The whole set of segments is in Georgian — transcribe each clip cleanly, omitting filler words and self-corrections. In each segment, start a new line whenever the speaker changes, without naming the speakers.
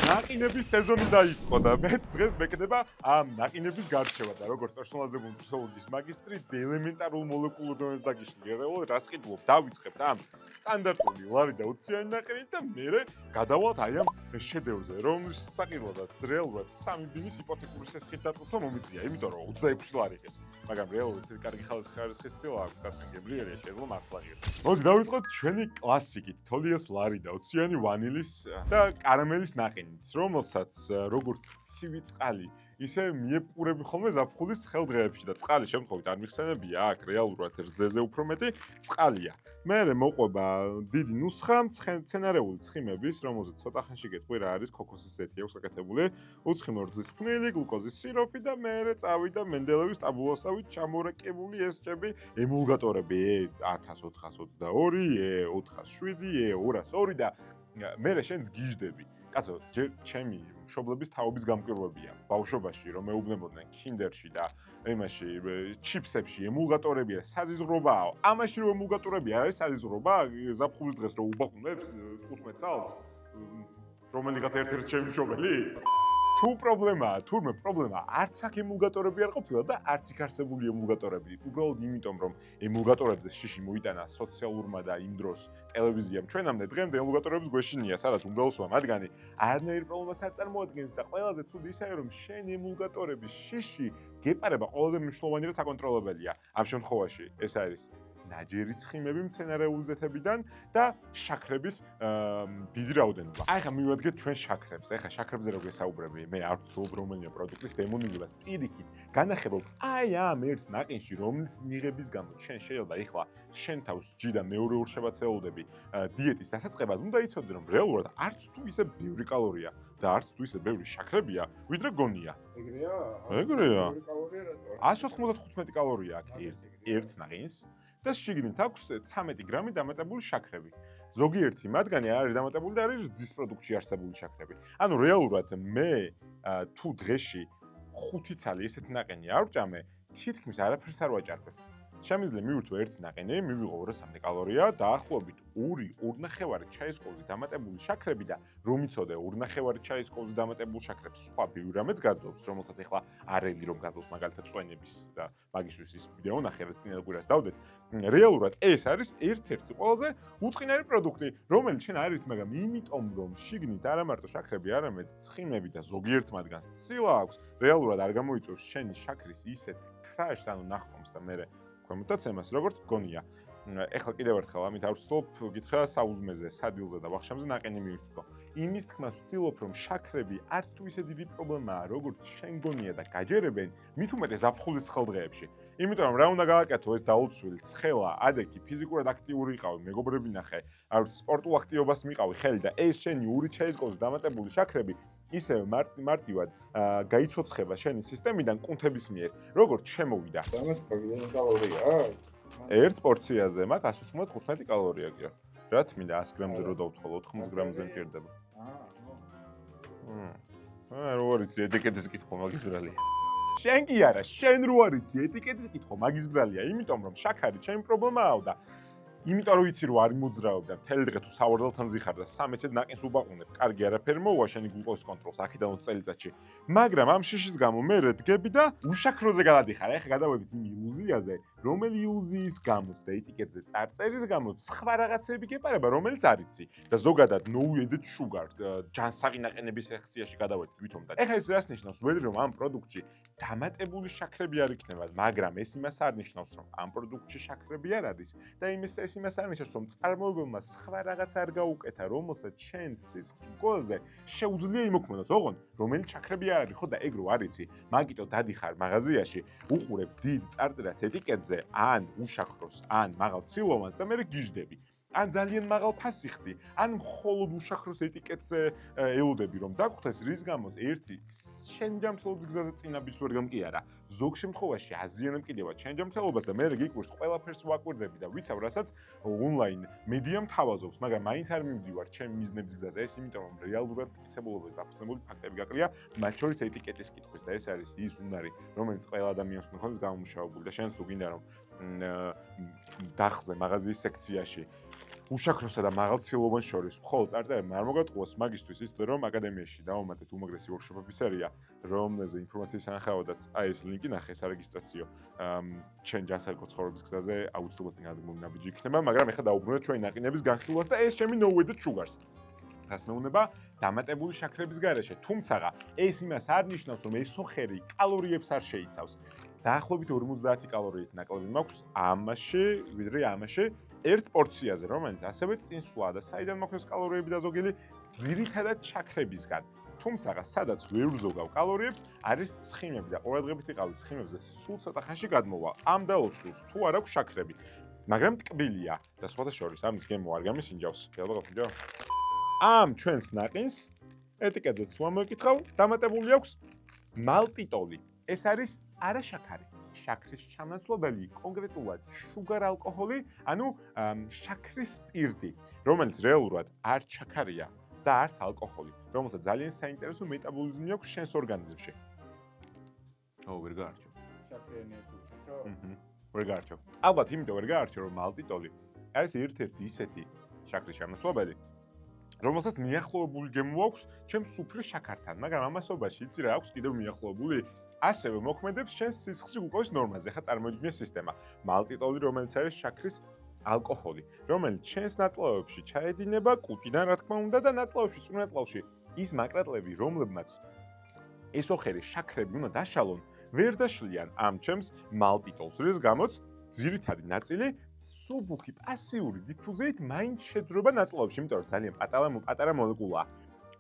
ნაყინების სეზონი დაიწყო და მეც დღეს მეკდება ამ ნაყინების გარჩევა და როგორც პერსონალიზებული ფსიქოლოგიის მაგისტრი ელემენტარულ მოლეკულურ დონეზე დაგიშლი. რეალურად რას ყიდულობ? დავიწყებთ ამ სტანდარტული ლარი და ოციანი ნაყინით და მერე გადავალთ აი ამ შედევრზე, რომლის საყიდლადაც რეალურად 3 ბინის იპოთეკური სესხით დატვირთვა მომიწია, იმიტომ რომ 26 ლარი ეს. მაგრამ რეალურად ეს კარგი ხარისხის ცილა აქვს და გემრიელია შეიძლება მართლა ღირს. მოდი დავიწყოთ ჩვენი კლასიკით, თოლიას ლარი და ოციანი ვანილის და კარამელის ნაყინით, რომელსაც როგორც ცივი წყალი ისე მიეპყურები ხოლმე ზაფხულის ხელდღეებში და წყალი შემთხვევით არ მიხსენებია აქ რეალურად რძეზე უფრო მეტი წყალია. მერე მოყვება დიდი ნუსხა მცენარეული ცხიმების, რომელზეც ცოტა ხანში გეტყვი რა არის ქოქოსის ზეთი აქვს გაკეთებული, უცხიმო რძის ფნილი, გლუკოზის სიროფი და მერე წავიდა მენდელევის ტაბულასავით ჩამორეკებული ესჭები ემულგატორები E1422, E407, E202 და მერე შენ გიჟდები. კაცო, ჯერ ჩემი მშობლების თაობის გამკვირვებია. ბავშვობაში რომ მეუბნებოდნენ კინდერში და იმაში ჩიპსებში ემულგატორებია, საზიზღრობაა. ამაში რომ ემულგატორები არის საზიზღრობა, ზაფხულის დღეს რომ უბახუნებს 15 წელს, რომელიღაც ერთ-ერთი ჩემი მშობელი? თუ პრობლემაა, თურმე პრობლემა არც აქ ემულგატორები არ ყოფილა და არც იქ არსებული ემულგატორები. უბრალოდ იმიტომ რომ ემულგატორებზე შიში მოიტანა სოციალურმა და იმ დროს ტელევიზიამ ჩვენამდე დღემდე ემულგატორების გვეშინია, სადაც უმრავლესობა მათგანი არანაირ პრობლემას არ წარმოადგენს და ყველაზე ცუდი ისაა რომ შენ ემულგატორების შიში გეპარება ყველაზე მნიშვნელოვანი და საკონტროლებელია. ამ შემთხვევაში ეს არის ნაჯერი ცხიმები მცენარეული ზეთებიდან და შაქრების დიდი რაოდენობა. აი ხა მივადგეთ ჩვენ შაქრებს. აი ხა შაქრებზე რო გესაუბრები, მე არ ვთვლობ რომელია პროდუქტის დემონიზებას პირიქით. განახებობ აი ამ ერთ ნაყინში, რომლის მიღების გამო შენ შეიძლება ეხლა შენ თავს ჯი და მეორე ურშევაცელოდები დიეტის დასაწყებად უნდა იცოდე რომ რეალურად არც თუ ისე ბევრი კალორია და არც თუ ისე ბევრი შაქრებია, ვიდრე გონია.
ეგრეა?
ეგრეა.
ბევრი კალორია რატო?
195 კალორია აქ ერთ ნაყინს. და შიგნით აქვს 13 გრამი დამატებული შაქრები. ზოგიერთი მათგანი არის დამატებული და არის რძის პროდუქტში არსებული შაქრები. ანუ რეალურად მე თუ დღეში 5 ცალი ესეთი ნაყინი არ ვჭამე, თითქმის არაფერს არ ვაჭარბებ. შემიძლია მივირთო ერთი ნაყინი, მივიღო 200 კალორია, დაახლოებით 2.5 ჩაის კოვზი დამატებული შაქრები და რომ იცოდე 2.5 ჩაის კოვზი დამატებული შაქრებს სხვა ბევრ რამეც გაძლევს, რომელსაც ეხლა არელი რომ გაძლევს მაგალითად წვენების და მაგისთვის ის ვიდეო ნახე რაც წინა კვირას დავდეთ. რეალურად ეს არის ერთ-ერთი ყველაზე უწყინარი პროდუქტი, რომელიც შენ არის, მაგრამ იმიტომ რომ შიგნით არა მარტო შაქრები, არამედ ცხიმები და ზოგიერთ მათგანს ცილა აქვს, რეალურად არ გამოიწვევს შენი შაქრის ისეთ ქრაშს, ანუ ნახტომს და მერე ქვემოთაცემას, როგორც გონია. ეხლა კიდევ ერთხელ ამით არ ვცდილობ გითხრა საუზმეზე, სადილზე და ვახშამზე ნაყინი მივირთო. იმის თქმას ვცდილობ, რომ შაქრები არც თუ ისე დიდი პრობლემაა, როგორც შენ გონია და გაჯერებენ, მით უმეტეს ზაფხულის ხელდღეებში. იმიტომ რომ რა უნდა გააკეთო ეს დაუცველი ცხელა, ადექი, ფიზიკურად აქტიური იყავი, მეგობრები ნახე, არ ვიცი, სპორტულ აქტივობას მიყავი ხელი და ეს შენი ური ჩაისკოვს დამატებული შაქრები ისევ მარტივად გაიცოცხება შენი სისტემიდან კუნთების მიერ, როგორც შემოვიდა.
ამას პრობლემა კალორია?
ერთ პორციაზე მაქვს 195 კალორია კი. რაც მინდა 100 გრამზე რო დავთვალო, 80 გრამზე მჭირდება. რო არიცი ეტიკეტის კითხვა მაგის ბრალია. შენ კი არა, შენ რო არიცი ეტიკეტის კითხვა მაგის ბრალია, იმიტომ რომ შაქარი ჩემი პრობლემაა და იმიტომ რომ იცი რომ არ მოძრაობ და მთელი დღე თუ სავარდალთან ზიხარ და სამეცეთ ნაყინს უბაყუნებ, კარგი არაფერი მოუვა შენი გლუკოზის კონტროლს აქედან 20 წელიწადში. მაგრამ ამ შიშის გამო მე რდგები და უშაქროზე გადადიხარ. ეხლა გადავედით იმ ილუზიაზე, რომელი ილუზიის გამოც და ეტიკეტზე წარწერის გამოც სხვა რაღაცები გეპარება, რომელიც არ იცი. და ზოგადად no added sugar ჯანსაღი ნაყინების სექციაში გადავედით ვითომ და ეხლა ეს რას ნიშნავს? ვეძებთ რომ ამ პროდუქტში დამატებული შაქრები არ იქნება, მაგრამ ეს იმას არ ნიშნავს, რომ ამ პროდუქტში შაქრები არ არის და ეს იმას არ ნიშნავს, რომ წარმოებელმა სხვა რაღაც არ გაუკეთა, რომელსაც შენ სისხლზე შეუძლია იმოქმედოს, ოღონდ რომელიც შაქრები არ არის, ხო და ეგ რო არიცი, მაგიტო დადიხარ მაღაზიაში, უყურებ დიდ წარწერას ეტიკეტზე, ან უშაქროს, ან მაღალ ცილოვანს და მერე გიჟდები. ან ძალიან მაღალ ფასიხდი, ან მხოლოდ უშაქროს ეტიკეტზე ელოდები რომ დაგხვდეს, რის გამოც ერთი შენ ჯანმრთელობის გზაზე წინაბის ვერ გამკიარა. ზოგ შემთხვევაში აზიანებ კიდევაც შენ ჯანმრთელობას და მე გიკვირს ყველაფერს ვაკვირდები და ვიცავ რასაც ონლაინ მედიამ თავაზობს, მაგრამ მაინც არ მივდივარ ჩემ მიზნების გზაზე, ეს იმიტომ რომ რეალურად მტკიცებულობას დაფუძნებული ფაქტები გაყრია, მათ შორის ეტიკეტის კითხვის და ეს არის ის უნარი, რომელიც ყველა ადამიანს უნდა ქონდეს გამომუშავებული და შენც თუ გინდა რომ დახზე მაღაზიის სექციაში უშაქროსა და მაღალცილოვან შორის მხოლოდ წარწერები არ მოგატყუოს მაგისტვის ის რომ აკადემიაში დავამატეთ უმაგრესი ვორქშოპების სერია, რომელზე ინფორმაციის ანახავადაც აი ეს ლინკი ნახე სარეგისტრაციო ჩვენ ჯანსაღი ცხოვრების გზაზე აუცილებლად წინ გადმული ნაბიჯი იქნება, მაგრამ ეხლა დაუბრუნდეთ ჩვენი ნაყინების განხილვას და ეს ჩემი no added sugars. რას მეუნება დამატებული შაქრების გარეშე, თუმცა ეს იმას არ ნიშნავს რომ ეს სოხერი კალორიებს არ შეიცავს. დაახლოებით 50 კალორიით ნაკლები მაქვს ამაში, ვიდრე ამაში ერთ პორციაზე, რომელიც ასევე წინსვლა და საიდან მოხდეს კალორიები და ზოგელი ძირითადად შაქრებისგან. თუმცა სადაც ვერ ვზოგავ კალორიებს, არის ცხიმები და ყურადღებით იყავით ცხიმებზე სულ ცოტა ხანში გადმოვა. ამ დაუსრულს თუ არ აქვს შაქრები. მაგრამ ტკბილია და სხვათა შორის ამის გემო არ გამისინჯავს. გელბაგავთ. ამ ჩვენს ნაყინს ეტიკეტზეც თუ ამოიკითხავ, დამატებული აქვს მალტიტოლი. ეს არის არაშაქარი. შაქრის ჩამნაცვლებელი, კონკრეტულად შუგარ ალკოჰოლი, ანუ შაქრის სპირტი, რომელიც რეალურად არ შაქარია და არც ალკოჰოლი, რომელსაც ძალიან საინტერესო მეტაბოლიზმი აქვს შენს ორგანიზმში. ვერ გაარჩევ.
შაქრიანია თუ შაქრო?
ვერ გაარჩევ. ალბათ იმიტომ ვერ გაარჩევ, რომ მალტიტოლი არის ერთ-ერთი ისეთი შაქრის ჩამნაცვლებელი, რომელსაც მიახლოებული გემო აქვს ჩემს სუფრის შაქართან, მაგრამ ამასობაში იცი რა აქვს კიდევ მიახლოებული ასევე მოქმედებს შენს სისხლში გლუკოზის ნორმაზე. ხა წარმოიდგინე სისტემა. მალტიტოლი, რომელიც არის შაქრის ალკოჰოლი, რომელიც შენს ნაწლავებში ჩაედინება კუჭიდან, რა თქმა უნდა, და ნაწლავებში, წვრილ ნაწლავში ის მაკრატლები, რომლებმაც ეს ოხერი შაქრები უნდა დაშალონ, ვერ დაშლიან ამ ჩემს მალტიტოლს, რის გამოც ძირითადი ნაწილი სუბუქი პასიური დიფუზიით მაინც შეძრება ნაწლავებში, იმიტომ რომ ძალიან პატარა მოლეკულაა.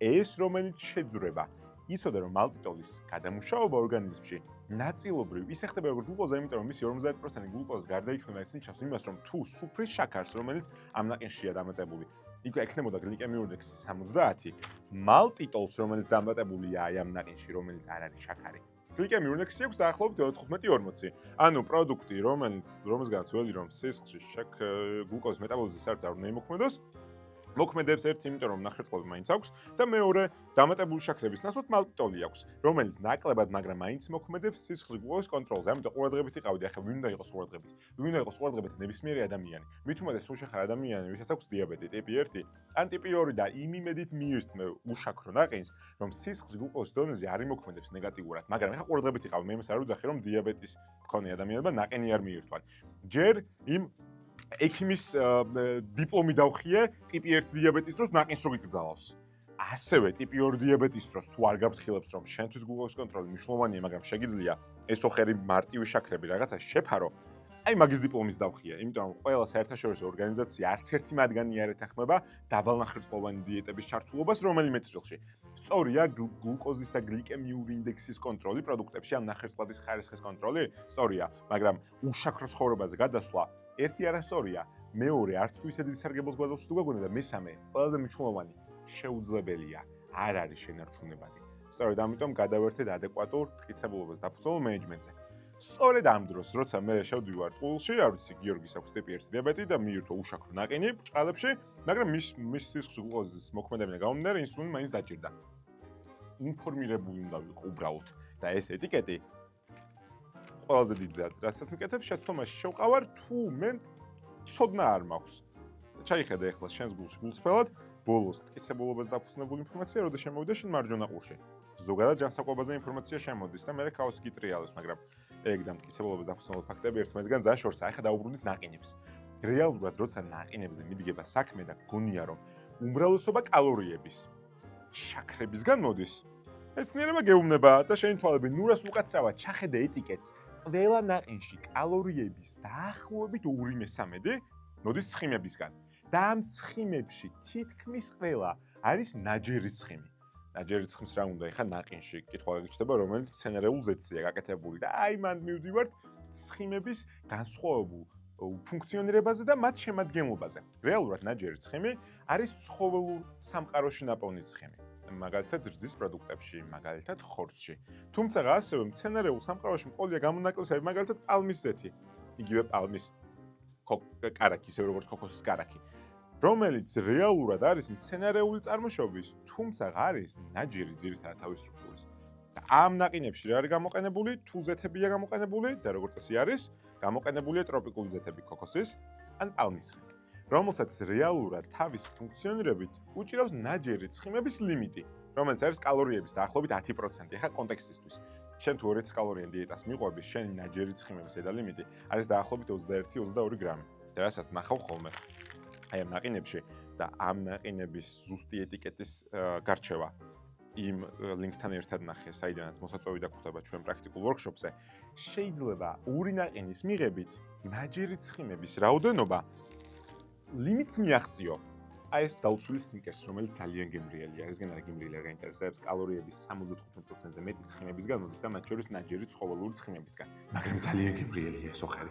ეს რომელიც შეძრება იცოდა რომ მალტიტოლის გადამუშავება ორგანიზმში ნაწილობრივ ისე ხდება როგორც გლუკოზა, იმიტომ რომ მისი 50% გლუკოზის გარდაიქმნება ის ნიშნავს იმას, რომ თუ სუფრის შაქარს, რომელიც ამ ნაყინშია დამატებული, იქ ექნებოდა გლიკემიური ინდექსი 70, მალტიტოლს, რომელიც დამატებულია აი ამ ნაყინში, რომელიც არ არის შაქარი, გლიკემიური ინდექსი აქვს დაახლოებით 15-40. ანუ პროდუქტი, რომელსგანაც ველი რომ სისხლში გლუკოზის მეტაბოლიზმი საერთოდ არ უნდა იმოქმედოს, მოქმედებს ერთი, იმიტომ რომ ნახევარწლოვანი მაინც აქვს და მეორე დამატებული შაქრების ნაცვლად მალტიტოლი აქვს, რომელიც ნაკლებად, მაგრამ მაინც მოქმედებს სისხლის გლუკოზის კონტროლზე. ამიტომ ყურადღებით იყავდი, ახლა ვინ უნდა იყოს ყურადღებით? ვინ უნდა იყოს ყურადღებით ნებისმიერი ადამიანი. მით უმეტეს თუ შეხარ ადამიანი, ვისაც აქვს დიაბეტი ტიპი 1, ან ტიპი 2 და იმ იმედით მიირთმე უშაქრო ნაყინს, რომ სისხლის გლუკოზის დონეზე არ იმოქმედებს ნეგატიურად. მაგრამ ახლა ყურადღებით იყავ, მე იმას არ ვუძახი, რომ დიაბეტის მქონე ადამიანებმა ნაყინი არ მიირთვან. ჯერ იმ ექიმის დიპლომი დავხიე ტიპი 1 დიაბეტის დროს ნაყინს რო გიკრძალავს. ასევე ტიპი 2 დიაბეტის დროს თუ არ გაფრთხილებს რომ შენთვის გლუკოზის კონტროლი მნიშვნელოვანია, მაგრამ შეგიძლია ეს ოხერი მარტივი შაქრები რაღაცა შეფარო, აი მაგის დიპლომის დავხიე, იმიტომ რომ ყველა საერთაშორისო ორგანიზაცია არც ერთი მათგანი არ ეთანხმება დაბალნახევარწლოვანი დიეტების ჩართულობას რომელიმე ჭრილში. სწორია გლუკოზის და გლიკემიური ინდექსის კონტროლი პროდუქტებში, ან ნახევარწლადის ხარისხის კონტროლი, სწორია, მაგრამ უშაქრო ცხოვრებაზე გადასვლა ერთი არასწორია, მეორე არც თუ ისე დიდი სარგებლოს გვაძლევს თუ გაგონა და მესამე, ყველაზე მნიშვნელოვანი, შეუძლებელია, არ არის შენარჩუნებადი. სწორედ ამიტომ გადავერთეთ ადეკვატურ ტკიცებულობას დაფუძნებულ მენეჯმენტზე. სწორედ ამ დროს, როცა მე შევდივარ ტყუილში, არ ვიცი, გიორგის აქვს ტიპი 1 დიაბეტი და მიირთვა უშაქრო ნაყინი ბრჭყალებში, მაგრამ მის სისხლის გლუკოზის მოქმედებიდან გამომდინარე, ინსულინი მაინც დაჭირდა. ინფორმირებული უნდა ვიყო უბრალოდ და ეს ეტიკეტი ყველაზე დიდი ზად, რასაც მიკეთებ, შეცდომაში შევყავარ, თუ მე ცოდნა არ მაქვს. ჩაიხედე ახლა შენს გულში გულსფრად, ბოლოს ტკიცებულობას დაფუძნებული ინფორმაცია, როდის შემოვიდა შენ მარჯვენა ყურში. ზოგადად ჯანსაღობაზე ინფორმაცია შემოდის და მე ქაოსი გიტრიალებს, მაგრამ ეგ და ტკიცებულობას დაფუძნებული ფაქტები ერთმანეთისგან ძალიან შორსაა. ახლა დაუბრუნდით ნაყინებს. რეალურად, როცა ნაყინებზე მიდგება საქმე და გონია რომ უმრავლესობა კალორიების შაქრებისგან მოდის, ეცნიერება გეუბნება და შენი თვალები ნურას უკაცრავად ჩახედე ეტიკეტს. ყველა ნაყინში კალორიების დაახლოებით 2/3 მოდის ცხიმებისგან. და ამ ცხიმებში თითქმის ყველა არის ნაჯერი ცხიმი. ნაჯერი ცხიმს რა უნდა ეხა ნაყინში? კითხვა გიჩნდება, რომელიც მცენარეულ ზეთზეა გაკეთებული და აი მან მივდივართ ცხიმების განსხვავებულ ფუნქციონირებაზე და მათ შემადგენლობაზე. რეალურად ნაჯერი ცხიმი არის ცხოველურ სამყაროში ნაპოვნი ცხიმი. მაგალითად რძის პროდუქტებში, მაგალითად ხორცში. თუმცა ასევე მცენარეულ სამყაროში მყოლია გამონაკლისები, მაგალითად პალმის ზეთი, იგივე პალმის კარაქი, ისე როგორც ქოქოსის კარაქი, რომელიც რეალურად არის მცენარეული წარმოშობის, თუმცა არის ნაჯერი ძირითადად თავის სტრუქტურის. და ამ ნაყინებში რა არის გამოყენებული? თუ ზეთებია გამოყენებული და როგორც წესი არის, გამოყენებულია ტროპიკული ზეთები ქოქოსის ან პალმის. რომელსაც რეალურად თავის ფუნქციონირებით უჭირავს ნაჯერი ცხიმების ლიმიტი, რომელიც არის კალორიების დაახლოებით 10%. ეხლა კონტექსტისთვის. შენ თუ 2000 კალორიიან დიეტას მიყვები, შენი ნაჯერი ცხიმების ზედა ლიმიტი არის დაახლოებით 21-22 გრამი. და რასაც ნახავ ხოლმე აი ამ ნაყინებში და ამ ნაყინების ზუსტი ეტიკეტის გარჩევა იმ ლინკთან ერთად ნახე, საიდანაც მოსაწვევი დაგხვდება ჩვენ პრაქტიკულ ვორქშოპზე, შეიძლება ორი ნაყინის მიღებით ნაჯერი ცხიმების რაოდენობა ლიმიტს მიაღწიო. აი ეს დაუცველი სნიკერს, რომელიც ძალიან გემრიელია, ესგან არა გემრიელი, არ გაინტერესებს კალორიების 75%-ზე მეტი ცხიმებისგან მოდის და მათ შორის ნაჯერი ცხოველური ცხიმებისგან, მაგრამ ძალიან გემრიელია ეს ოხარი.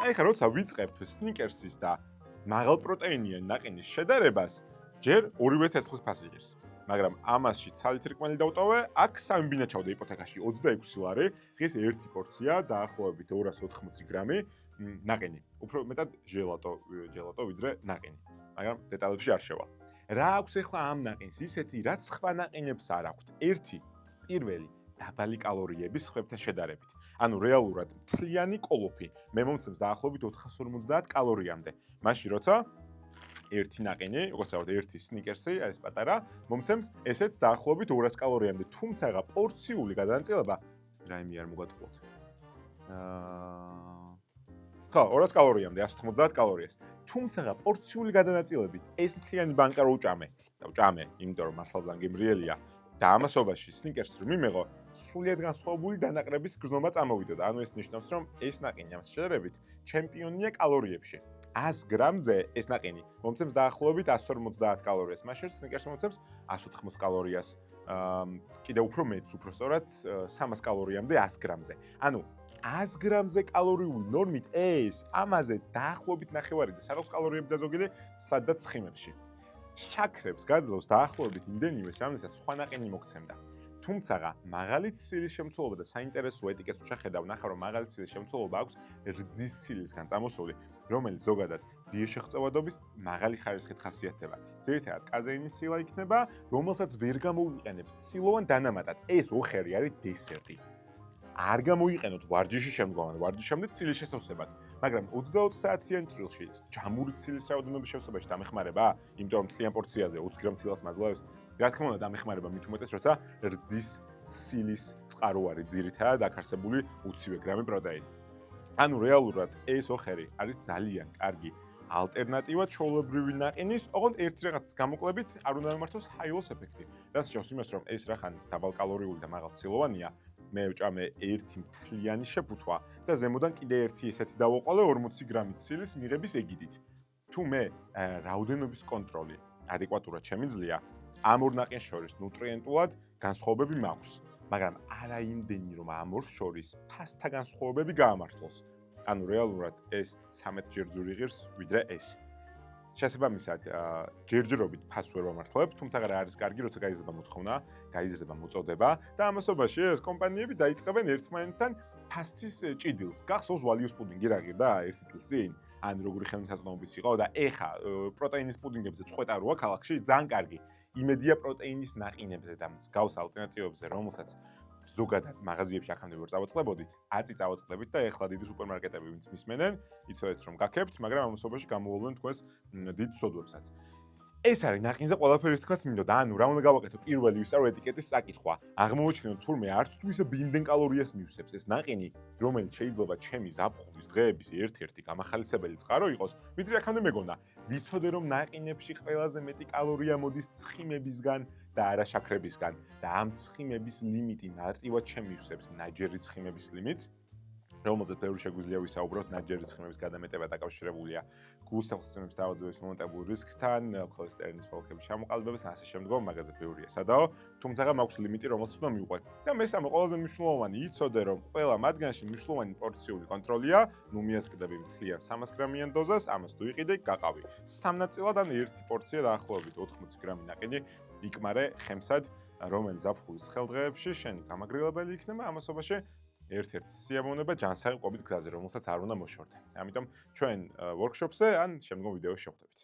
აი ხა როცა ვიწყებ სნიკერსის და მაღალპროტეინიან ნაყინის შედარებას, ჯერ ორივე ცეცხლის ფასი იღებს. მაგრამ ამასში ცალით რკმელი დავტოვე, აქ სამი ბინა ჩავდა იპოთეკაში 26 ლარი, დღეს ერთი პორცია დაახლოებით 280 გრამი ნაყინი. უფრო მეტად ჟელატო ვიდრე ნაყინი. მაგრამ დეტალებში არ შევა. რა აქვს ახლა ამ ნაყინს? ისეთი, რაც სხვა ნაყინებს არ აქვთ. ერთი, პირველი, დაბალი კალორიების სხვებთან შედარებით. ანუ რეალურად მთლიანი კოლოფი მე მომცემს დაახლოებით 450 კალორიამდე. მაშინ როცა ერთი ნაყინი, როგორც ვთქვათ, ერთი სნიკერსი, ეს პატარა, მომცემს ესეც დაახლოებით 200 კალორიამდე, თუმცა პორციული გადანაწილება რაიმე არ მოგატყუოთ. ხო, 200 კალორიამდე, 190 კალორიას. თუმცა პორციული გადანაწილებით ეს მთლიანი ბანკა რო უჭამე, იმიტომ რომ მართლა ძალიან გემრიელია და ამასობაში სნიკერსს რომ მიმეღო, სრულიად განსხვავებული დანაყრების გრძნობა წამოვიდოდა. ანუ ეს ნიშნავს, რომ ეს ნაყინი ამას შედარებით ჩემპიონია კალორიებში. 100 გრამზე ეს ნაყინი მომცემს დაახლოებით 150 კალორიას, მაშინ სნიკერსი მომცემს 180 კალორიას. კიდევ უფრო მეტს, უფრო სწორად 300 კალორიამდე 100 გრამზე. ანუ 100 გრამზე კალორიული ნორმით ეს ამაზე დაახლოებით ნახევარი და საღამოს კალორიები დაზოგილი სადაც ცხიმებში. შაქრებს გაძლევს დაახლოებით იმდენივეს, რამდენსაც სხვა ნაყინი მოგცემდა. თუმცა მაღალი ცილის შემცველობა და საინტერესო ეტიკეტს შეხედავ, ნახავ რომ მაღალი ცილის შემცველობა აქვს რძის ცილისგან წამოსული, რომელიც ზოგადად ბიოშეღწევადობის მაღალი ხარისხით ხასიათდება. ძირითადად კაზეინის ცილა იქნება, რომელსაც ვერ გამოვიყენებ ცილოვან დანამატად. ეს ოხერი არის დესერტი. არ გამოიყენოთ ვარჯიშის შემდგომ, ვარჯიშამდე ცილის შესავსებად, მაგრამ 20 საათიან ჭრილში ჯამური ცილის რაოდენობის შესაძლებაში დამეხმარება, იმიტომ რომ მთლიან პორციაზე 20 გრამ ცილას მაძლევს, რა თქმა უნდა დამეხმარება მით უმეტეს, როცა რძის ცილის წყარო არის ძირითადად აქ არსებული 20 გრამი პროტეინი. ანუ რეალურად ეს ოხერი არის ძალიან კარგი ალტერნატივა ჩვეულებრივი ნაყინის, ოღონდ ერთი რაღაცის გამოკლებით არ უნდა მიმართოს ჰაი-ლოს ეფექტი. რაც შეავს იმას, რომ ეს რახან დაბალკალორიული და მაღალცილოვანია, მე ვჭამე ერთი მთლიანი შეფუთვა და ზემოდან კიდე ერთი ესეთი დავოყოლე 40 გრამი ცილის მიღების ეგიდით. თუ მე რაოდენობის კონტროლი ადეკვატურად შემიძლია, ამ ორ ნაყინს შორის ნუტრიენტულად განსხვავებები მაქვს, მაგრამ არა იმდენი, რომ ამ ორ შორის ფასთა განსხვავებები გაამართლოს. ანუ რეალურად ეს 13 ჯერჯერ იღებს ვიდრე ეს. შესაბამისად, ჯერჯერობით ფასს ვერ ვამართლებ, თუმცა რა არის კარგი, როცა გაიზრდება მოთხოვნა, გაიზრდება მოწოდება და ამასობაში ეს კომპანიები დაიწყებენ ერთმანეთთან ფასის ჭიდილს. გახსოვს ვალიუს პუდინგი რა ღირდა ერთი წლის წინ? ან როგორი ხელმისაწვდომობის იყო და ეხა პროტეინის პუდინგებზე წყვეტა როა ქალაქში, ძალიან კარგი. იმედია პროტეინის ნაყინებზე და მსგავს ალტერნატივებზე, რომელსაც ზოგადად მაღაზიებში აქამდე ვერ წავაწყდებოდით, აწი წავაწყდებით და ეხლა დიდი სუპერმარკეტები ვინც მისმენენ, იცოდეთ რომ გაქებთ, მაგრამ ამასობაში გამოვლენ თქვენს დიდ სოდვებსაც. ეს არის ნაყინზე ყველაფერი თქვაც მინდოდა, ანუ რა უნდა გავაკეთო პირველი ვისწავლო ეტიკეტის წაკითხვა. აღმოვაჩინოთ თურმე არც თუ ისე ბიმდენ კალორიას მივსებს ეს ნაყინი, რომელიც შეიძლება ჩემი ზაფხულის დღეების ერთ-ერთი გამახალისებელი წყარო იყოს, ვიდრე აქამდე მეგონა. ვიცოდე რომ ნაყინებში ყველაზე მეტი კალორია მოდის ცხიმებისგან და არა შაქრებისგან და ამ ცხიმების ლიმიტი მარტივად შემივსებს ნაჯერი ცხიმების ლიმიტს, რომელზეც ბევრი შეგვიძლია ვისაუბროთ, ნაჯერი ცხიმების გადამეტება დაკავშირებულია გულსახსენების დაავადებების მომენტებულ რისკთან, ქოლესტერინის ფოლქების ჩამოყალიბებას და ასე შემდგომ, მაგაზე ბევრია სადაო, თუმცა მაქვს ლიმიტი, რომელსაც უნდა მივყვე. და მესამე ყველაზე მნიშვნელოვანი, იცოდე რომ ყველა მათგანში მნიშვნელოვანი პორციული კონტროლია, ნუ მიასყიდები მთლიან 300 გრამიან დოზას, ამას თუ იყიდე, გაყავი. სამნაწილად ან ერთი პორცია დაახლოებით 80 გრამი ნაყინი იკმარე ხემსად, რომელიც ზაფხულის ხელდღეებში შენი გამაგრილებელი იქნება ამასობაში ერთ-ერთი სიამოვნება ჯანსაღი ყოფით გზაზე, რომელსაც არ უნდა მოშორდე. ამიტომ ჩვენ ვორქშოპზე ან შემდგომ ვიდეოში შევხვდებით.